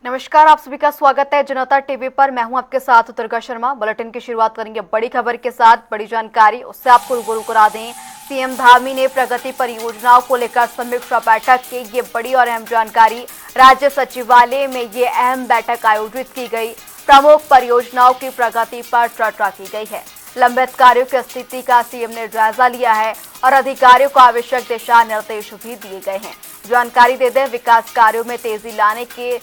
नमस्कार, आप सभी का स्वागत है जनता टीवी पर। मैं हूं आपके साथ दुर्गा शर्मा। बुलेटिन की शुरुआत करेंगे बड़ी खबर के साथ। बड़ी जानकारी उससे आपको रूबरू करा दें। सीएम धामी ने प्रगति परियोजनाओं को लेकर समीक्षा बैठक की। ये बड़ी और अहम जानकारी। राज्य सचिवालय में ये अहम बैठक आयोजित की गई। प्रमुख परियोजनाओं की प्रगति पर चर्चा की गई है। लंबित कार्यों की स्थिति का सीएम ने जायजा लिया है और अधिकारियों को आवश्यक दिशा निर्देश भी दिए गए हैं। जानकारी दे दें, विकास कार्यों में तेजी लाने के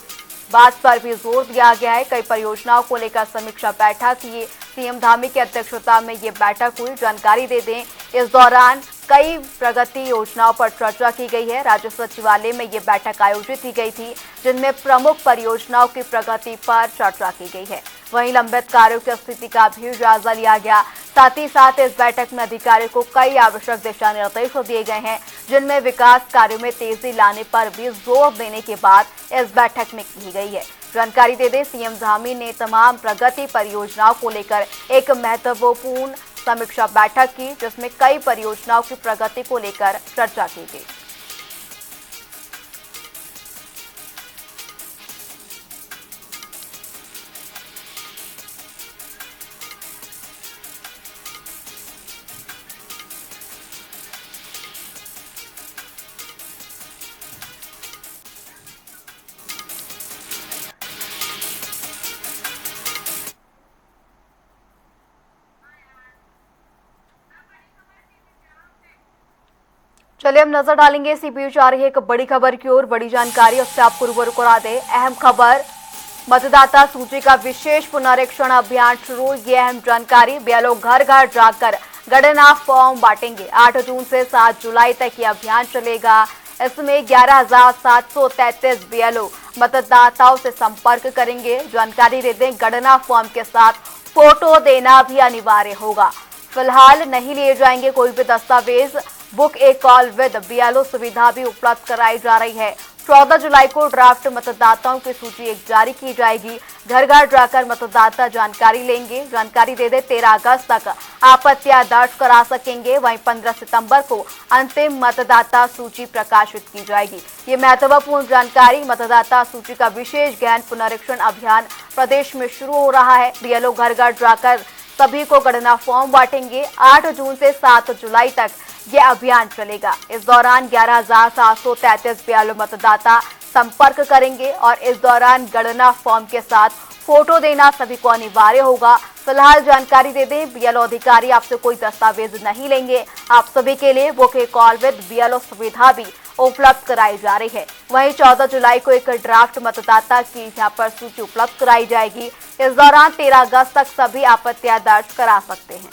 बात पर भी जोर दिया गया है। कई परियोजनाओं को लेकर समीक्षा बैठक ये सीएम धामी की अध्यक्षता में ये बैठक हुई। जानकारी दे दें, इस दौरान कई प्रगति योजनाओं पर चर्चा की गई है। राज्य सचिवालय में ये बैठक आयोजित की गई थी, जिनमें प्रमुख परियोजनाओं की प्रगति पर चर्चा की गई है। वहीं लंबित कार्यों की स्थिति का भी जायजा लिया गया। साथ ही साथ इस बैठक में अधिकारियों को कई आवश्यक दिशा निर्देश दिए गए हैं, जिनमें विकास कार्यों में तेजी लाने पर भी जोर देने की बात इस बैठक में की गई है। जानकारी दे दें, सीएम धामी ने तमाम प्रगति परियोजनाओं को लेकर एक महत्वपूर्ण समीक्षा बैठक की, जिसमें कई परियोजनाओं की प्रगति को लेकर चर्चा की गई। चलिए हम नजर डालेंगे इसी बीच आ रही है एक बड़ी खबर की ओर। बड़ी जानकारी उससे आपको रूबरू करा दे। अहम खबर, मतदाता सूची का विशेष पुनरीक्षण अभियान शुरू। ये अहम जानकारी। बीएलओ घर घर जाकर गणना फॉर्म बांटेंगे। 8 जून से 7 जुलाई तक ये अभियान चलेगा। इसमें 11,733 बीएलओ मतदाताओं से संपर्क करेंगे। जानकारी दे दें, गणना फॉर्म के साथ फोटो देना भी अनिवार्य होगा। फिलहाल नहीं लिए जाएंगे कोई भी दस्तावेज। Book A call with BLO सुविधा भी उपलब्ध कराई जा रही है। 14 जुलाई को ड्राफ्ट मतदाताओं की सूची एक जारी की जाएगी। घर घर जाकर मतदाता जानकारी लेंगे। जानकारी दे दे, 13 अगस्त तक आपत्तियां दर्ज करा सकेंगे। वहीं 15 सितंबर को अंतिम मतदाता सूची प्रकाशित की जाएगी। ये महत्वपूर्ण जानकारी। मतदाता सूची का विशेष गहन पुनरीक्षण अभियान प्रदेश में शुरू हो रहा है। बीएलओ घर घर जाकर सभी को गणना फॉर्म बांटेंगे। 8 जून से 7 जुलाई तक ये अभियान चलेगा। इस दौरान 11,733 बीएलओ मतदाता संपर्क करेंगे और इस दौरान गणना फॉर्म के साथ फोटो देना सभी को अनिवार्य होगा। फिलहाल जानकारी दे दें, बीएलओ अधिकारी आपसे कोई दस्तावेज नहीं लेंगे। आप सभी के लिए book A call with BLO सुविधा भी उपलब्ध कराई जा रही है। वहीं 14 जुलाई को एक ड्राफ्ट मतदाता की यहां पर सूची उपलब्ध कराई जाएगी। इस दौरान 13 अगस्त तक सभी आपत्तियां दर्ज करा सकते हैं।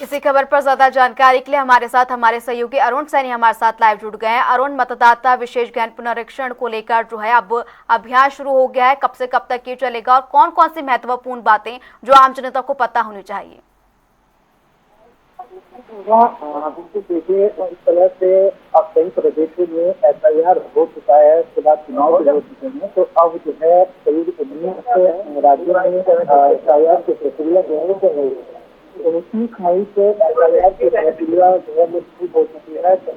इसी खबर पर ज्यादा जानकारी के लिए हमारे साथ हमारे सहयोगी अरुण सैनी हमारे साथ लाइव जुड़ गए हैं। अरुण, मतदाता विशेष गहन पुनरीक्षण को लेकर जो है अब अभियान शुरू हो गया है, कब से कब तक ये चलेगा और कौन कौन सी महत्वपूर्ण बातें जो आम जनता को पता होनी चाहिए? देखिए, इस तरह से अब कई प्रदेशों में FIR हो चुका है, उसके बाद चुनाव भी हो चुके हैं, तो अब जो है करीब 19 राज्यों में FIR की प्रक्रिया जो है उसी खाई से FIR की प्रक्रिया जो है वो शुरू हो चुकी है। राज्य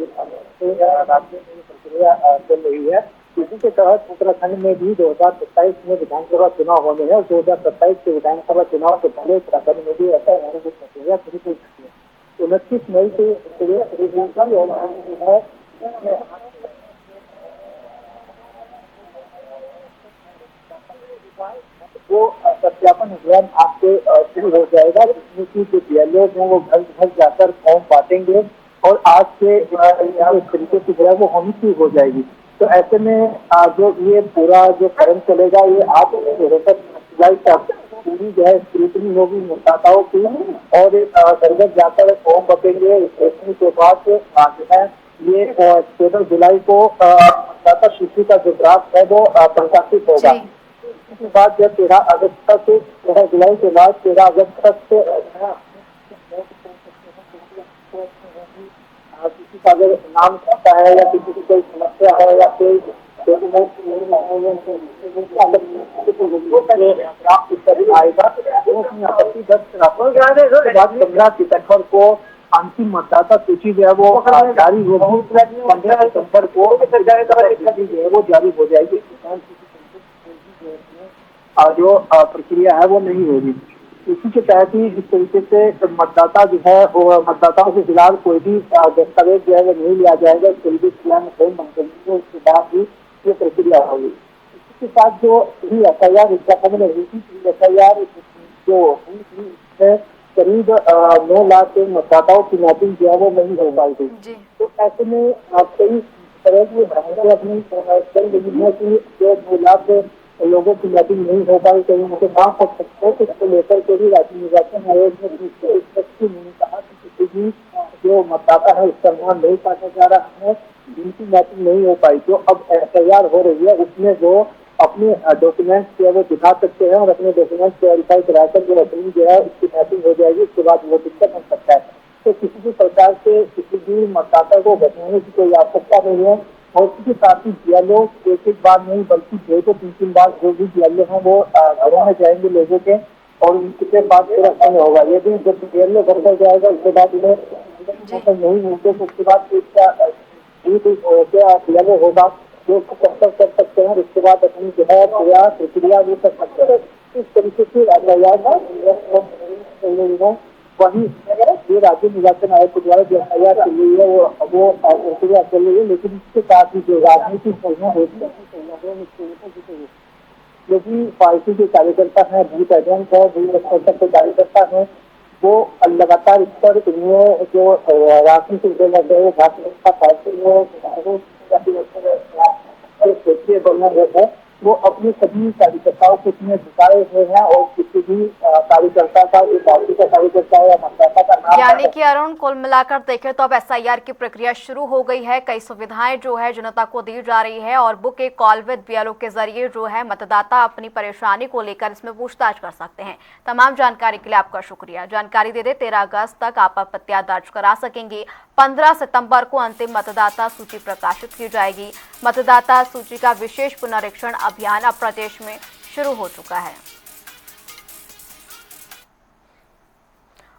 में प्रक्रिया चल रही है। इसी के तहत उत्तराखंड में भी 2027 में विधानसभा चुनाव होने हैं और 2027 के विधानसभा चुनाव के पहले उत्तराखंड में भी FIR की प्रक्रिया शुरू हो चुकी है। 29 मई से वो सत्यापन अभियान आपसे शुरू हो जाएगा, जिसमें की जो बीएलओ हैं वो घर घर जाकर फॉर्म बांटेंगे और आज से इस तरीके से जो है वो होनी शुरू हो जाएगी। तो ऐसे में जो ये पूरा जो क्रम चलेगा, ये आज से जुलाई तक पूरी जो है स्क्रूटनी होगी मतदाताओं की और घर घर जाकर फॉर्म भरेंगे। स्क्रूटनी के बाद जो है ये 14 जुलाई को मतदाता सूची का जो ड्राफ्ट है वो प्रकाशित होगा। इसके बाद जब 13 अगस्त तक 13 जुलाई के बाद 13 अगस्त तक किसी का अगर नाम खाता है या किसी की कोई समस्या है या कोई आएगा तो अपनी आपत्ति दर्ज कराते हैं। 15 सितंबर को अंतिम मतदाता सूची जो है वो जारी होगी 15 सितंबर को जो है वो जारी हो जाएगी। जो प्रक्रिया है वो नहीं होगी। इसी के तहत ही इस तरीके से मतदाता जो है वो मतदाताओं के खिलाफ कोई भी दस्तावेज जो है वो नहीं लिया जाएगा। इस तरीके से उसके बाद ही ये प्रक्रिया होगी। इसके साथ जो FIR FIR जो है करीब 9 लाख के मतदाताओं की मैपिंग जो है वो नहीं हो पाई थी। तो ऐसे में कई तरह की भावनाएं अपनी चल रही है कि जो 2 लाख लोगों की मैपिंग नहीं हो पाई, कहीं उनके गाँव तक सकते हैं। इसको लेकर के भी राज्य निर्वाचन आयोग ने कहा कि किसी भी जो मतदाता है उसका नाम नहीं काटा जा रहा है, जिनकी मैपिंग नहीं हो पाई। जो अब FIR हो रही है उसमें जो अपने डॉक्यूमेंट्स जो है वो दिखा सकते हैं और अपने डॉक्यूमेंट्स वेरीफाई कराकर जो अपनी जो है उसकी मैपिंग हो जाएगी। उसके बाद वो दिक्कत हो सकता है। तो किसी भी प्रकार से किसी भी मतदाता को बचाने की कोई आवश्यकता नहीं है। और उसके साथ ही BLO एक बार नहीं बल्कि 2-3 बार जो भी BLO हैं वो घरों में जाएंगे लोगों के और उनके पास पूरा समय होगा। यदि जब BLO घर पर जाएगा उसके बाद उन्हें नहीं मिलते तो उसके बाद BLO होगा जो कर सकते हैं। उसके बाद अपनी जो है पूरा प्रक्रिया भी कर सकते हैं। इस तरीके से वही ये राज्य निर्वाचन आयोग के द्वारा जो FIR चल रही है वो प्रक्रिया चल रही है। लेकिन इसके साथ ही जो राजनीतिक सहयोग होती है, जो भी पार्टी के कार्यकर्ता हैं, बूथ एजेंट है, बूथ स्तर के कार्यकर्ता हैं, वो लगातार इस पर जो राजनीतिक दल है वो भाजपा पार्टी क्षेत्रीय बल है वो अपने सभी कार्यकर्ताओं को इसमें जुटाए हुए हैं और किसी भी कार्यकर्ता का जो पार्टी का कार्यकर्ता है या मतदाता का नाम, यानी कि अरुण कुल मिलाकर देखें तो अब SIR की प्रक्रिया शुरू हो गई है। कई सुविधाएं जो है जनता को दी जा रही है और book A call with BLO के जरिए जो है मतदाता अपनी परेशानी को लेकर इसमें पूछताछ कर सकते हैं। तमाम जानकारी के लिए आपका शुक्रिया। जानकारी दे दे 13 अगस्त तक आप आपत्तियां दर्ज करा सकेंगे। 15 सितंबर को अंतिम मतदाता सूची प्रकाशित की जाएगी। मतदाता सूची का विशेष पुनरीक्षण अभियान अब प्रदेश में शुरू हो चुका है।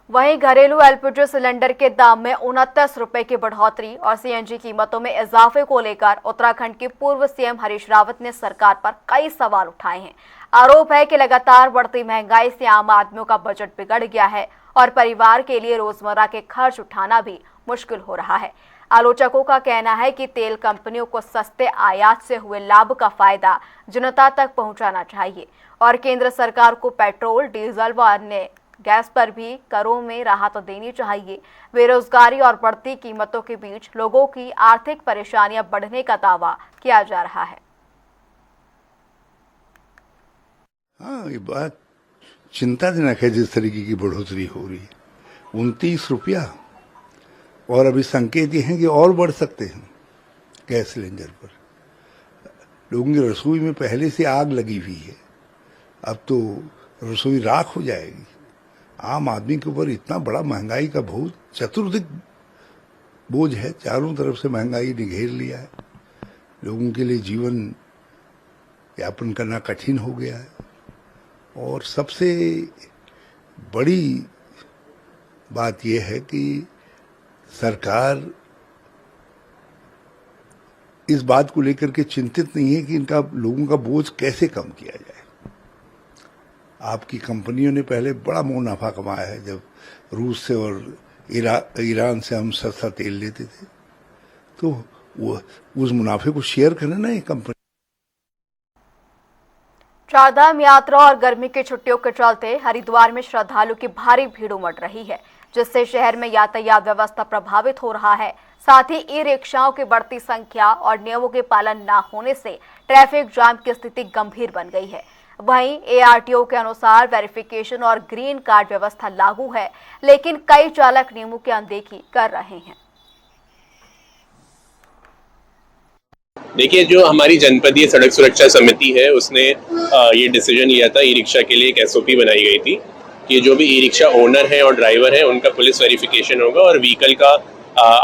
वहीं घरेलू LPG सिलेंडर के दाम में 29 रुपए की बढ़ोतरी और CNG कीमतों में इजाफे को लेकर उत्तराखंड के पूर्व CM हरीश रावत ने सरकार पर कई सवाल उठाए हैं। आरोप है कि लगातार बढ़ती महंगाई से आम आदमियों का बजट बिगड़ गया है और परिवार के लिए रोजमर्रा के खर्च उठाना भी मुश्किल हो रहा है। आलोचकों का कहना है कि तेल कंपनियों को सस्ते आयात से हुए लाभ का फायदा जनता तक पहुंचाना चाहिए और केंद्र सरकार को पेट्रोल, डीजल व अन्य गैस पर भी करों में राहत देनी चाहिए। बेरोजगारी और बढ़ती कीमतों के बीच लोगों की आर्थिक परेशानियां बढ़ने का दावा किया जा रहा है। हाँ, ये बात चिंताजनक है जिस तरीके की बढ़ोतरी हो रही है। 29 रुपया और अभी संकेत ये हैं कि और बढ़ सकते हैं गैस सिलेंडर पर। लोगों की रसोई में पहले से आग लगी हुई है, अब तो रसोई राख हो जाएगी। आम आदमी के ऊपर इतना बड़ा महंगाई का बहुत चतुर्दिक बोझ है, चारों तरफ से महंगाई ने घेर लिया है। लोगों के लिए जीवन यापन करना कठिन हो गया है और सबसे बड़ी बात यह है कि सरकार इस बात को लेकर के चिंतित नहीं है कि इनका लोगों का बोझ कैसे कम किया जाए। आपकी कंपनियों ने पहले बड़ा मुनाफा कमाया है, जब रूस से और ईरान से हम सस्ता तेल लेते थे, तो वो उस मुनाफे को शेयर करें ना ये कंपनी। चारधाम यात्रा और गर्मी की छुट्टियों के चलते हरिद्वार में श्रद्धालुओं की भारी भीड़ उमड़ रही है, जिससे शहर में यातायात व्यवस्था प्रभावित हो रहा है। साथ ही ई-रिक्शाओं की बढ़ती संख्या और नियमों के पालन न होने से ट्रैफिक जाम की स्थिति गंभीर बन गई है। वहीं ARTO के अनुसार वेरिफिकेशन और ग्रीन कार्ड व्यवस्था लागू है, लेकिन कई चालक नियमों की अनदेखी कर रहे हैं। देखिए, जो हमारी जनपदीय सड़क सुरक्षा समिति है उसने ये डिसीजन लिया था, ई रिक्शा के लिए एक SOP बनाई गई थी कि जो भी ई रिक्शा ओनर है और ड्राइवर है उनका पुलिस वेरिफिकेशन होगा और व्हीकल का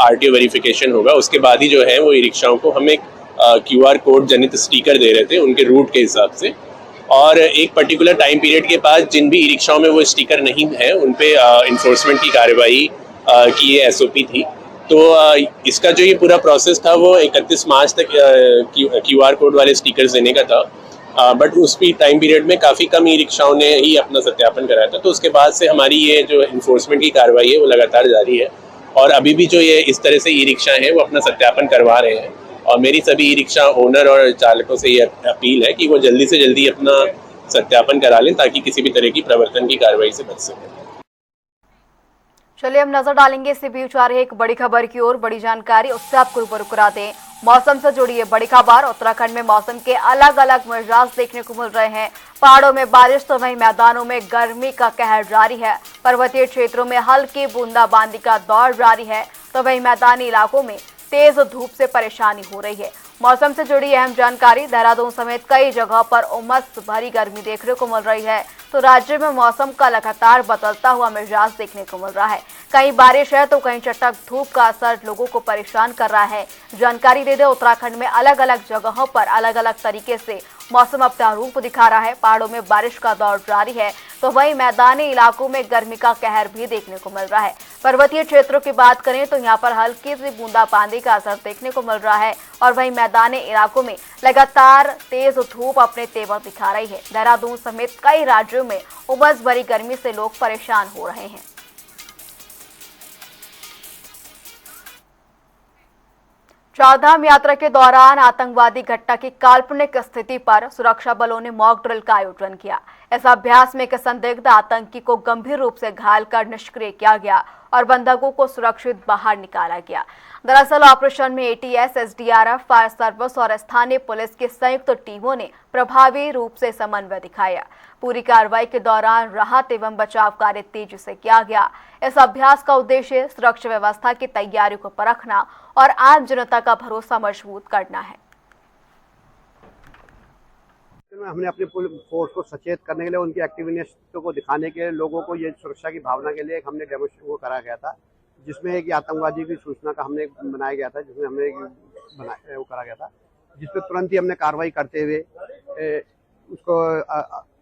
RTO वेरिफिकेशन होगा। उसके बाद ही जो है वो ई रिक्शाओं को हम एक QR कोड जनित स्टिकर दे रहे थे उनके रूट के हिसाब से, और एक पर्टिकुलर टाइम पीरियड के बाद जिन भी ई रिक्शाओं में वो स्टिकर नहीं है उन पे इन्फोर्समेंट की कार्रवाई की ये SOP थी। तो इसका जो ये पूरा प्रोसेस था वो 31 मार्च तक QR कोड वाले स्टिकर्स देने का था, बट उस टाइम पीरियड में काफ़ी कम ई रिक्शाओं ने ही अपना सत्यापन कराया था। तो उसके बाद से हमारी ये जो इन्फोर्समेंट की कार्रवाई है वो लगातार जारी है, और अभी भी जो ये इस तरह से ई रिक्शा हैं वो अपना सत्यापन करवा रहे हैं। और मेरी सभी ई रिक्शा ओनर और चालकों से ये अपील है कि वो जल्दी से जल्दी अपना सत्यापन करा लें, ताकि किसी भी तरह की प्रवर्तन की कार्रवाई से बच सकें। चलिए हम नजर डालेंगे CPU 4 एक बड़ी खबर की ओर। बड़ी जानकारी उससे आपको रूबरू करा दें। मौसम से जुड़ी है बड़ी खबर। उत्तराखंड में मौसम के अलग अलग मिजाज देखने को मिल रहे हैं। पहाड़ों में बारिश तो वहीं मैदानों में गर्मी का कहर जारी है। पर्वतीय क्षेत्रों में हल्की बूंदाबांदी का दौर जारी है, तो वहीं मैदानी इलाकों में तेज धूप से परेशानी हो रही है। मौसम से जुड़ी अहम जानकारी। देहरादून समेत कई जगहों पर उमस भरी गर्मी देखने को मिल रही है, तो राज्य में मौसम का लगातार बदलता हुआ मिजाज देखने को मिल रहा है। कहीं बारिश है तो कहीं चटक धूप का असर लोगों को परेशान कर रहा है। जानकारी दे दे, उत्तराखंड में अलग अलग जगहों पर अलग अलग तरीके से मौसम अपना रूप दिखा रहा है। पहाड़ों में बारिश का दौर जारी है, तो वहीं मैदानी इलाकों में गर्मी का कहर भी देखने को मिल रहा है। पर्वतीय क्षेत्रों की बात करें तो यहाँ पर हल्की सी बूंदाबांदी का असर देखने को मिल रहा है, और वहीं मैदानी इलाकों में लगातार तेज धूप अपने तेवर दिखा रही है। देहरादून समेत कई राज्यों में उमस भरी गर्मी से लोग परेशान हो रहे हैं। चारधाम यात्रा के दौरान आतंकवादी घटना की काल्पनिक स्थिति पर सुरक्षा बलों ने मॉक ड्रिल का आयोजन किया। इस अभ्यास में एक संदिग्ध आतंकी को गंभीर रूप से घायल कर निष्क्रिय किया गया और बंधकों को सुरक्षित बाहर निकाला गया। दरअसल ऑपरेशन में ATS, SDRF, फायर सर्विस और स्थानीय पुलिस की संयुक्त टीमों ने प्रभावी रूप से समन्वय दिखाया। पूरी कार्रवाई के दौरान राहत एवं बचाव कार्य तेजी से किया गया। इस अभ्यास का उद्देश्य सुरक्षा व्यवस्था की तैयारियों को परखना और आम जनता का भरोसा मजबूत करना है। हमने अपने फोर्स को सचेत करने के लिए, उनकी एक्टिवनेस को दिखाने के लिए, लोगों को ये सुरक्षा की भावना के लिए हमने डेमोस्ट्रेशन करा गया था, जिसमें एक आतंकवादी की सूचना का हमने बनाया गया था, जिसमें हमने वो करा गया था, जिसपे तुरंत ही हमने कार्रवाई करते हुए उसको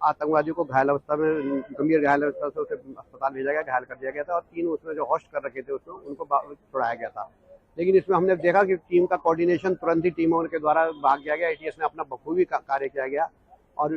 आतंकवादियों को घायल अवस्था में, गंभीर घायल अवस्था से उसे अस्पताल भेजा गया, घायल कर दिया गया था, और 3 उसमें जो होस्ट कर रखे थे उसमें उनको छुड़ाया गया था। लेकिन इसमें हमने देखा कि टीम का कोऑर्डिनेशन तुरंत ही टीमों के द्वारा भाग किया गया। ATS ने अपना बखूबी कार्य किया गया, और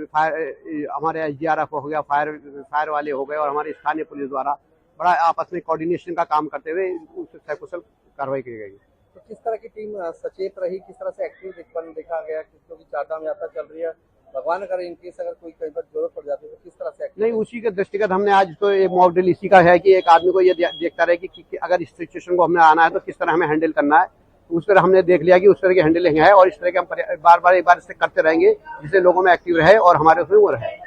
हमारे SDRF हो गया, फायर वाले हो गए, और हमारी स्थानीय पुलिस द्वारा बड़ा आपस में कोऑर्डिनेशन का काम करते हुए सकुशल कार्रवाई की गई। तो किस तरह की टीम सचेत रही, किस तरह से एक्टिव देखा गया, क्योंकि चारधाम यात्रा चल रही है, भगवान करे इनकेस अगर कोई कहीं पर जरूरत पड़ जाती है तो किस तरह से एक्टिव? नहीं, उसी के दृष्टिगत हमने आज तो एक मॉक ड्रिल इसी का है कि एक आदमी को ये देखता रहे कि अगर इस सिचुएशन को हमने आना है तो किस तरह हमें हैंडल करना है। उस तरह हमने देख लिया कि उस तरह की हैंडलिंग है, और इस तरह के हम बार बार इससे करते रहेंगे, जिससे लोगों में एक्टिव रहे और हमारे उसमें वो रहे।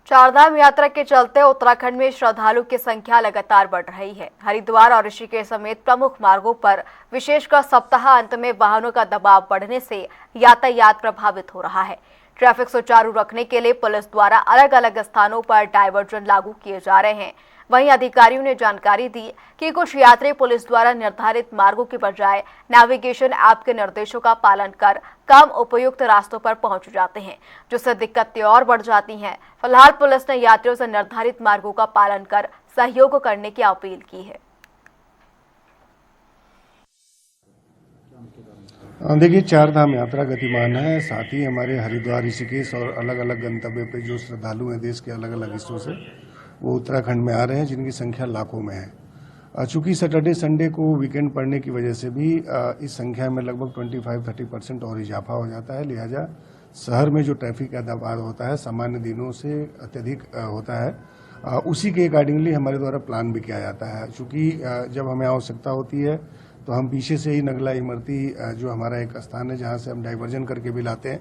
चारधाम यात्रा के चलते उत्तराखंड में श्रद्धालु की संख्या लगातार बढ़ रही है। हरिद्वार और ऋषिकेश समेत प्रमुख मार्गों पर विशेषकर सप्ताह अंत में वाहनों का दबाव बढ़ने से यातायात प्रभावित हो रहा है। ट्रैफिक सुचारू रखने के लिए पुलिस द्वारा अलग अलग स्थानों पर डायवर्जन लागू किए जा रहे हैं। वहीं अधिकारियों ने जानकारी दी कि कुछ यात्री पुलिस द्वारा निर्धारित मार्गों के बजाय नेविगेशन ऐप के निर्देशों का पालन कर कम उपयुक्त रास्तों पर पहुंच जाते हैं, जिससे दिक्कतें और बढ़ जाती हैं। फिलहाल पुलिस ने यात्रियों से निर्धारित मार्गों का पालन कर सहयोग करने की अपील की है। देखिए, चारधाम यात्रा गतिमान है। साथ ही हमारे हरिद्वार, ऋषिकेश और अलग अलग गंतव्य पे जो श्रद्धालु हैं देश के अलग अलग हिस्सों से, वो उत्तराखंड में आ रहे हैं, जिनकी संख्या लाखों में है। चूंकि सैटरडे संडे को वीकेंड पड़ने की वजह से भी इस संख्या में लगभग 25-30% और इजाफा हो जाता है। लिहाजा शहर में जो ट्रैफिक का दबाव होता है सामान्य दिनों से अत्यधिक होता है। उसी के अकॉर्डिंगली हमारे द्वारा प्लान भी किया जाता है। चूंकि जब हमें आवश्यकता होती है तो हम पीछे से ही नगला इमरती जो हमारा एक स्थान है जहां से हम डाइवर्जन करके भी लाते हैं,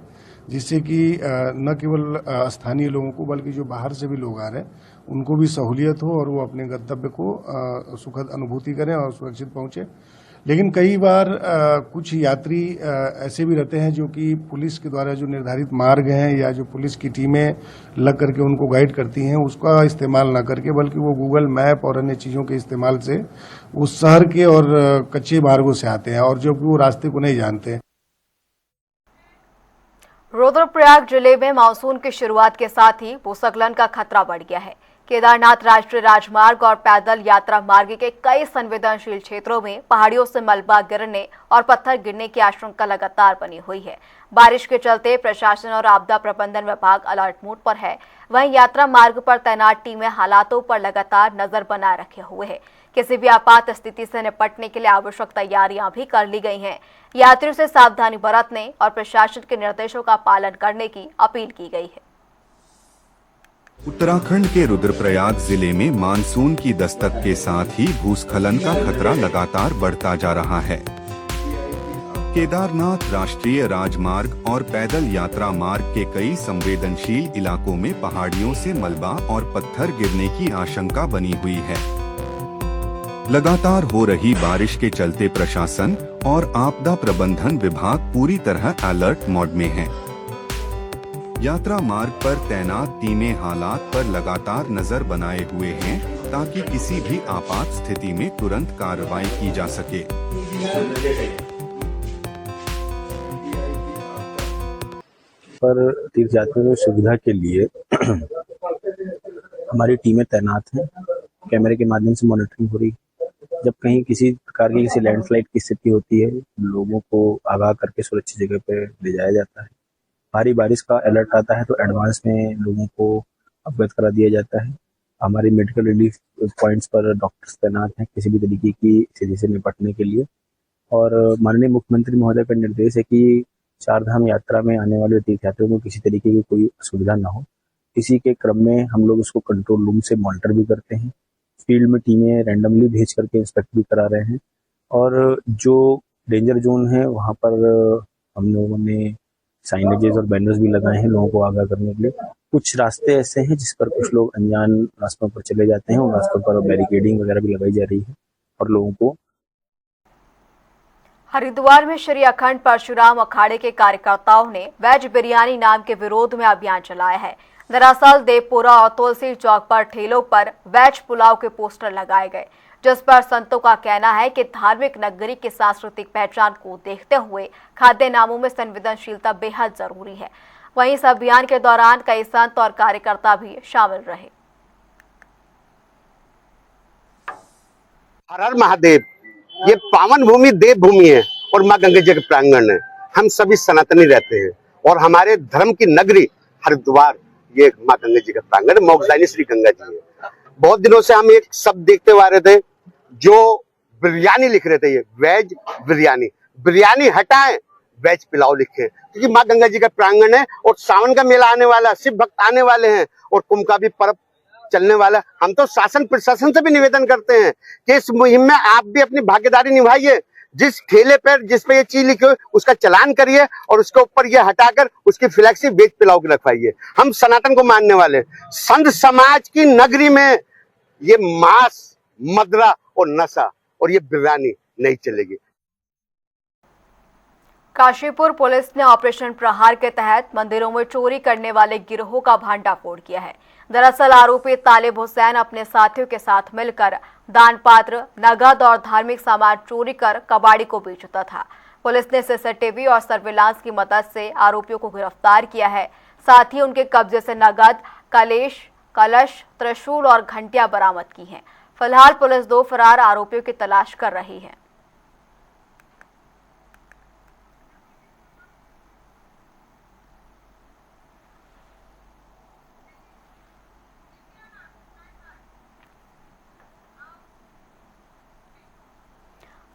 जिससे कि न केवल स्थानीय लोगों को बल्कि जो बाहर से भी लोग आ रहे हैं उनको भी सहूलियत हो और वो अपने गंतव्य को सुखद अनुभूति करें और सुरक्षित पहुंचे। लेकिन कई बार कुछ यात्री ऐसे भी रहते हैं जो कि पुलिस के द्वारा जो निर्धारित मार्ग हैं या जो पुलिस की टीमें लग करके उनको गाइड करती हैं उसका इस्तेमाल ना करके बल्कि वो गूगल मैप और अन्य चीज़ों के इस्तेमाल से उस शहर के और कच्चे मार्गों से आते हैं और जो कि वो रास्ते को नहीं जानते। रुद्रप्रयाग जिले में मानसून की शुरुआत के साथ ही भूस्खलन का खतरा बढ़ गया है। केदारनाथ राष्ट्रीय राजमार्ग और पैदल यात्रा मार्ग के कई संवेदनशील क्षेत्रों में पहाड़ियों से मलबा गिरने और पत्थर गिरने की आशंका लगातार बनी हुई है। बारिश के चलते प्रशासन और आपदा प्रबंधन विभाग अलर्ट मोड पर है। वहीं यात्रा मार्ग पर तैनात टीमें हालातों पर लगातार नजर बनाए रखे हुए है। किसी भी आपात स्थिति से निपटने के लिए आवश्यक तैयारियां भी कर ली गई हैं। यात्रियों से सावधानी बरतने और प्रशासन के निर्देशों का पालन करने की अपील की गई है। उत्तराखंड के रुद्रप्रयाग जिले में मानसून की दस्तक के साथ ही भूस्खलन का खतरा लगातार बढ़ता जा रहा है। केदारनाथ राष्ट्रीय राजमार्ग और पैदल यात्रा मार्ग के कई संवेदनशील इलाकों में पहाड़ियों से मलबा और पत्थर गिरने की आशंका बनी हुई है। लगातार हो रही बारिश के चलते प्रशासन और आपदा प्रबंधन विभाग पूरी तरह अलर्ट मोड में है। यात्रा मार्ग पर तैनात टीमें हालात पर लगातार नजर बनाए हुए हैं ताकि किसी भी आपात स्थिति में तुरंत कार्रवाई की जा सके। पर तीर्थयात्रियों की सुविधा के लिए हमारी टीमें तैनात हैं। कैमरे के माध्यम से मॉनिटरिंग हो रही है। जब कहीं किसी प्रकार की किसी लैंडस्लाइड की स्थिति होती है, लोगों को आगाह करके सुरक्षित जगह पर ले जाया जाता है। भारी बारिश का अलर्ट आता है तो एडवांस में लोगों को अवगत करा दिया जाता है। हमारे मेडिकल रिलीफ पॉइंट्स पर डॉक्टर्स तैनात हैं किसी भी तरीके की स्थिति से निपटने के लिए। और माननीय मुख्यमंत्री महोदय का निर्देश है कि चारधाम यात्रा में आने वाले तीर्थयात्रियों को किसी तरीके की कोई असुविधा न हो। इसी के क्रम में हम लोग उसको कंट्रोल रूम से मॉनिटर भी करते हैं। फील्ड में टीमें रैंडमली भेज करके इंस्पेक्ट भी करा रहे हैं। और जो डेंजर जोन है वहाँ पर हम लोगों ने साइनेजेस और बैनर्स भी लगाए हैं लोगों को आगाह करने के लिए। कुछ रास्ते ऐसे हैं जिस पर कुछ लोग अनजान रास्तों पर चले जाते हैं। उन रास्तों पर बैरिकेडिंग वगैरह भी लगाई जा रही है और लोगों को। हरिद्वार में श्री अखंड परशुराम अखाड़े के कार्यकर्ताओं ने वेज बिरयानी नाम के विरोध में अभियान चलाया है। दरअसल देवपुरा और तुलसी चौक पर ठेलों पर वेज पुलाव के पोस्टर लगाए गए, जिस पर संतों का कहना है कि धार्मिक नगरी की सांस्कृतिक पहचान को देखते हुए खाद्य नामों में संवेदनशीलता बेहद जरूरी है। वहीं इस अभियान के दौरान कई संत और कार्यकर्ता भी शामिल रहे। हर हर महादेव। ये पावन भूमि देव भूमि है और माँ गंगा जी के प्रांगण है। हम सभी सनातनी रहते हैं और हमारे धर्म की नगरी हरिद्वार ये माँ गंगा जी का प्रांगण मोक्षदायिनी श्री गंगा जी है। बहुत दिनों से हम एक शब्द देखते हुए आ रहे थे जो बिरयानी लिख रहे थे, ये वेज बिरयानी। बिरयानी हटाएं, वेज पुलाव लिखे, क्योंकि माँ गंगा जी का प्रांगण है और सावन का मेला आने वाला, शिव भक्त आने वाले हैं और कुंभ का भी पर्व चलने वाला। हम तो शासन प्रशासन से भी निवेदन करते हैं कि इस मुहिम में आप भी अपनी भागीदारी निभाइए। जिस ठेले पर जिस पे ये चीज लिखी हो उसका चालान करिए और उसके ऊपर ये हटाकर उसकी फ्लैक्सी वेज पुलाव की रखवाइए। हम सनातन को मानने वाले संत समाज की नगरी में ये मांस, मदरा और नशा और ये बिरयानी नहीं चलेगी। काशीपुर पुलिस ने ऑपरेशन प्रहार के तहत मंदिरों में चोरी करने वाले गिरोह का भांडाफोड़ किया है। दरअसल आरोपी तालिब हुसैन अपने साथियों के साथ मिलकर दान पात्र, नगद और धार्मिक सामान चोरी कर कबाड़ी को बेचता था। पुलिस ने सीसीटीवी और सर्विलांस की मदद से आरोपियों को गिरफ्तार किया है। साथ ही उनके कब्जे से नगद, कलश, त्रिशूल और घंटियां बरामद की हैं। फिलहाल पुलिस 2 फरार आरोपियों की तलाश कर रही है।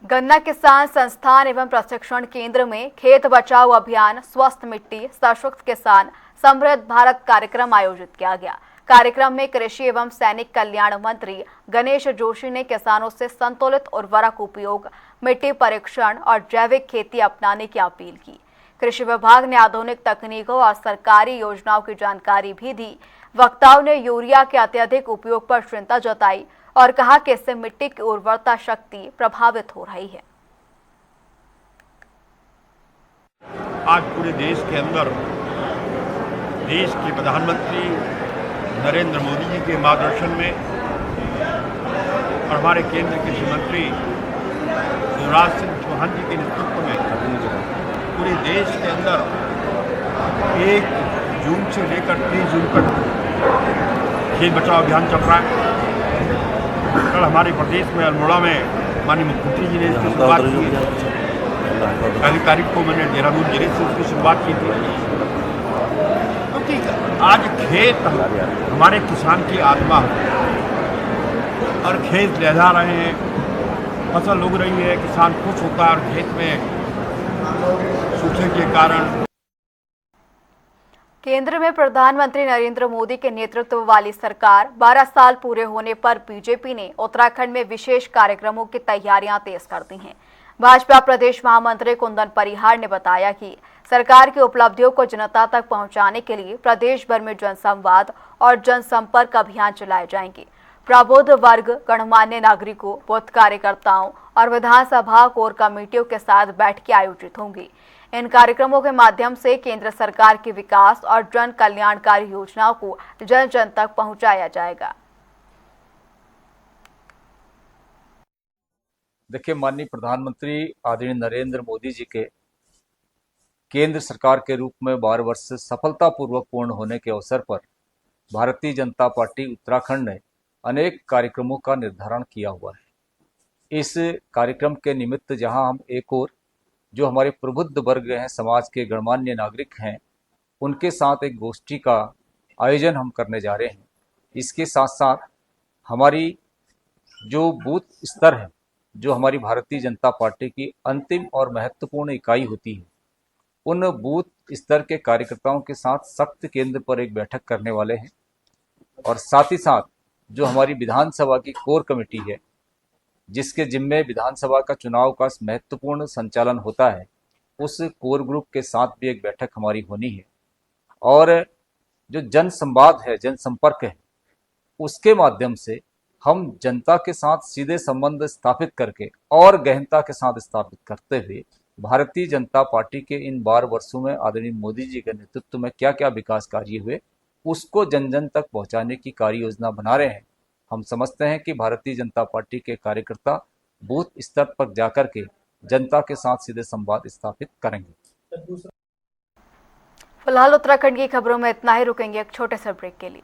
गन्ना किसान संस्थान एवं प्रशिक्षण केंद्र में खेत बचाओ अभियान, स्वस्थ मिट्टी, सशक्त किसान, समृद्ध भारत कार्यक्रम आयोजित किया गया। कार्यक्रम में कृषि एवं सैनिक कल्याण मंत्री गणेश जोशी ने किसानों से संतुलित उर्वरक उपयोग, मिट्टी परीक्षण और जैविक खेती अपनाने की अपील की। कृषि विभाग ने आधुनिक तकनीकों और सरकारी योजनाओं की जानकारी भी दी। वक्ताओं ने यूरिया के अत्यधिक उपयोग पर चिंता जताई और कहा कि इससे मिट्टी की उर्वरता शक्ति प्रभावित हो रही है। आज पूरे देश के अंदर देश के प्रधानमंत्री नरेंद्र मोदी जी के मार्गदर्शन में और हमारे केंद्र कृषि मंत्री शिवराज सिंह चौहान जी के नेतृत्व में पूरे देश के अंदर 1 जून से लेकर 30 जून तक खेत बचाओ अभियान चल रहा है। कल हमारे प्रदेश में अल्मोड़ा में माननीय मुख्यमंत्री जी ने इसकी शुरुआत की है। 1 तारीख को मैंने देहरादून जिले से इसकी शुरुआत की थी, क्योंकि आज खेत हमारे किसान की आत्मा है और खेत लहरा रहे हैं, फसल उग रही है, किसान खुश होता है और खेत में सूखे के कारण। केंद्र में प्रधानमंत्री नरेंद्र मोदी के नेतृत्व वाली सरकार 12 साल पूरे होने पर बीजेपी ने उत्तराखंड में विशेष कार्यक्रमों की तैयारियां तेज कर दी हैं। भाजपा प्रदेश महामंत्री कुंदन परिहार ने बताया कि सरकार की उपलब्धियों को जनता तक पहुंचाने के लिए प्रदेश भर में जनसंवाद और जनसंपर्क अभियान चलाए जाएंगे। प्रबुद्ध वर्ग, गणमान्य नागरिकों, बूथ कार्यकर्ताओं और विधानसभा कोर कमेटियों के साथ बैठकें आयोजित होंगी। इन कार्यक्रमों के माध्यम से केंद्र सरकार की विकास और जन कल्याणकारी योजनाओं को जन जन तक पहुंचाया जाएगा। देखिए, माननीय प्रधानमंत्री आदरणीय नरेंद्र मोदी जी के केंद्र सरकार के रूप में 12 वर्ष सफलतापूर्वक पूर्ण होने के अवसर पर भारतीय जनता पार्टी उत्तराखंड ने अनेक कार्यक्रमों का निर्धारण किया हुआ है। इस कार्यक्रम के निमित्त जहां हम एक और जो हमारे प्रबुद्ध वर्ग हैं, समाज के गणमान्य नागरिक हैं, उनके साथ एक गोष्ठी का आयोजन हम करने जा रहे हैं। इसके साथ साथ हमारी जो बूथ स्तर है, जो हमारी भारतीय जनता पार्टी की अंतिम और महत्वपूर्ण इकाई होती है, उन बूथ स्तर के कार्यकर्ताओं के साथ सख्त केंद्र पर एक बैठक करने वाले हैं। और साथ ही साथ जो हमारी विधानसभा की कोर कमेटी है, जिसके जिम्मे विधानसभा का चुनाव का महत्वपूर्ण संचालन होता है, उस कोर ग्रुप के साथ भी एक बैठक हमारी होनी है। और जो जन संवाद है, जनसंपर्क है, उसके माध्यम से हम जनता के साथ सीधे संबंध स्थापित करके और गहनता के साथ स्थापित करते हुए भारतीय जनता पार्टी के इन 12 वर्षों में आदरणीय मोदी जी के नेतृत्व में क्या क्या विकास कार्य हुए, उसको जन जन तक पहुंचाने की कार्य योजना बना रहे हैं। हम समझते हैं कि भारतीय जनता पार्टी के कार्यकर्ता बूथ स्तर पर जाकर के जनता के साथ सीधे संवाद स्थापित करेंगे। फिलहाल उत्तराखंड की खबरों में इतना ही। रुकेंगे एक छोटे से ब्रेक के लिए।